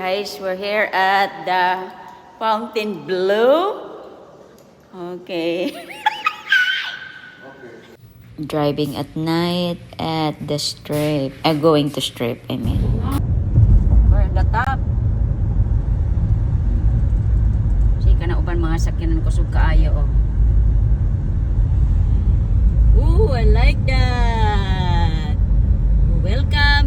Guys, we're here at the Fontainebleau. Okay. Driving at night at the Strip. Going to Strip, I mean. We're at the top. Sige na uban mga sakyanan ko sug kaayo. Oh. Ooh, I like that. Welcome